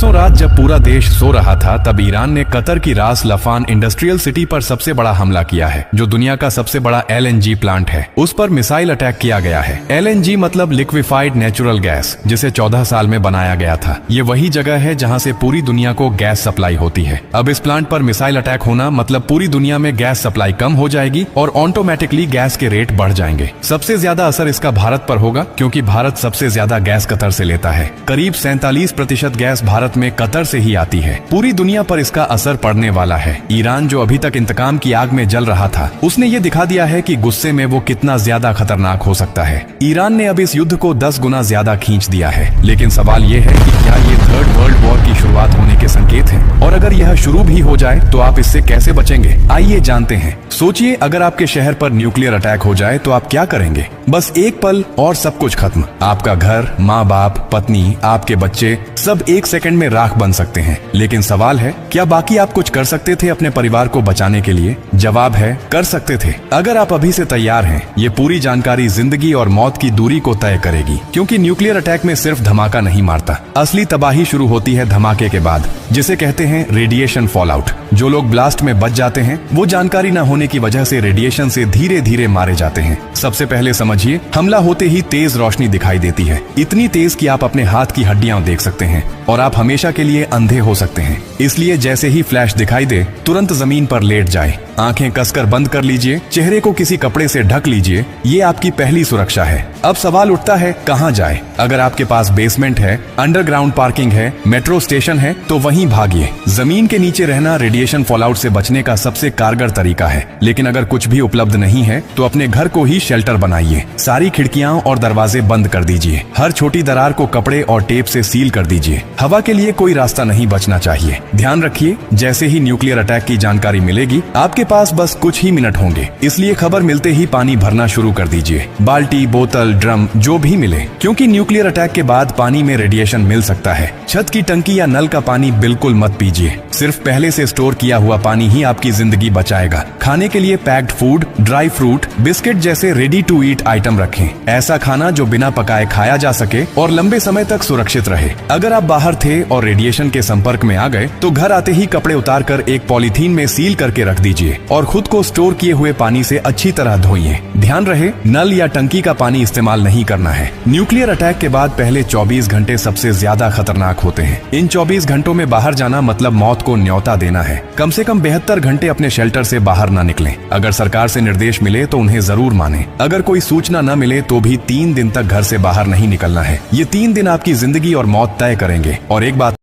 परसों रात जब पूरा देश सो रहा था तब ईरान ने कतर की रास लफान इंडस्ट्रियल सिटी पर सबसे बड़ा हमला किया है, जो दुनिया का सबसे बड़ा LNG प्लांट है। उस पर मिसाइल अटैक किया गया है। LNG मतलब लिक्विफाइड नेचुरल गैस, जिसे 14 साल में बनाया गया था। ये वही जगह है जहाँ से पूरी दुनिया को गैस सप्लाई होती है। अब इस प्लांट पर मिसाइल अटैक होना मतलब पूरी दुनिया में गैस सप्लाई कम हो जाएगी और ऑटोमेटिकली गैस के रेट बढ़ जाएंगे। सबसे ज्यादा असर इसका भारत पर होगा, क्योंकि भारत सबसे ज्यादा गैस कतर से लेता है। करीब 47% गैस भारत में कतर से ही आती है। पूरी दुनिया पर इसका असर पड़ने वाला है। ईरान जो अभी तक इंतकाम की आग में जल रहा था, उसने ये दिखा दिया है कि गुस्से में वो कितना ज्यादा खतरनाक हो सकता है। ईरान ने अब इस युद्ध को 10 गुना ज्यादा खींच दिया है। लेकिन सवाल ये है कि क्या ये थर्ड वर्ल्ड वॉर की शुरुआत होने के संकेत हैं? और अगर यह शुरू भी हो जाए तो आप इससे कैसे बचेंगे? आइए जानते हैं। सोचिए, अगर आपके शहर पर न्यूक्लियर अटैक हो जाए तो आप क्या करेंगे? बस एक पल और सब कुछ खत्म। आपका घर, माँ बाप, पत्नी, आपके बच्चे सब एक सेकंड में राख बन सकते हैं। लेकिन सवाल है, क्या बाकी आप कुछ कर सकते थे अपने परिवार को बचाने के लिए? जवाब है, कर सकते थे। अगर आप अभी से तैयार हैं, ये पूरी जानकारी जिंदगी और मौत की दूरी को तय करेगी। क्योंकि न्यूक्लियर अटैक में सिर्फ धमाका नहीं मारता, असली तबाही शुरू होती है धमाके के बाद, जिसे कहते हैं रेडिएशन फॉलआउट। जो लोग ब्लास्ट में बच जाते हैं, वो जानकारी न होने की वजह से रेडिएशन से धीरे धीरे मारे जाते हैं। सबसे पहले समझिए, हमला होते ही तेज रोशनी दिखाई देती है, इतनी तेज कि आप अपने हाथ की हड्डियां देख सकते हैं और आप हमेशा के लिए अंधे हो सकते हैं। इसलिए जैसे ही फ्लैश दिखाई दे, तुरंत जमीन पर लेट जाए, आंखें कसकर बंद कर लीजिए, चेहरे को किसी कपड़े से ढक लीजिए। ये आपकी पहली सुरक्षा है। अब सवाल उठता है, कहां जाए? अगर आपके पास बेसमेंट है, अंडरग्राउंड पार्किंग है, मेट्रो स्टेशन है, तो वहीं भागिए। जमीन के नीचे रहना रेडिएशन फॉलआउट से बचने का सबसे कारगर तरीका है। लेकिन अगर कुछ भी उपलब्ध नहीं है तो अपने घर को ही शेल्टर बनाइए। सारी खिड़कियां और दरवाजे बंद कर दीजिए। हर छोटी दरार को कपड़े और टेप से सील कर दीजिए। हवा के लिए कोई रास्ता नहीं बचना चाहिए। ध्यान रखिए, जैसे ही न्यूक्लियर अटैक की जानकारी मिलेगी, आपके पास बस कुछ ही मिनट होंगे। इसलिए खबर मिलते ही पानी भरना शुरू कर दीजिए। बाल्टी, बोतल, ड्रम, जो भी मिले, क्योंकि न्यूक्लियर अटैक के बाद पानी में रेडिएशन मिल सकता है। छत की टंकी या नल का पानी बिल्कुल मत पीजिए। सिर्फ पहले से स्टोर किया हुआ पानी ही आपकी जिंदगी बचाएगा। खाने के लिए packed food, dry fruit, biscuit जैसे रेडी टू ईट आइटम रखें। ऐसा खाना जो बिना पकाए खाया जा सके और लंबे समय तक सुरक्षित रहे। अगर आप बाहर थे और रेडिएशन के संपर्क में आ गए तो घर आते ही कपड़े उतारकर एक पॉलीथीन में सील करके रख दीजिए और खुद को स्टोर किए हुए पानी से अच्छी तरह धोइए। ध्यान रहे, नल या टंकी का पानी इस्तेमाल नहीं करना है। न्यूक्लियर अटैक के बाद पहले 24 घंटे सबसे ज्यादा खतरनाक होते हैं। इन 24 घंटों में बाहर जाना मतलब मौत को न्योता देना है। कम से कम 72 घंटे अपने शेल्टर से बाहर ना निकलें। अगर सरकार से निर्देश मिले तो उन्हें जरूर मानें। अगर कोई सूचना न मिले तो भी 3 दिन तक घर से बाहर नहीं निकलना है। ये 3 दिन आपकी जिंदगी और मौत तय करेंगे। और एक बात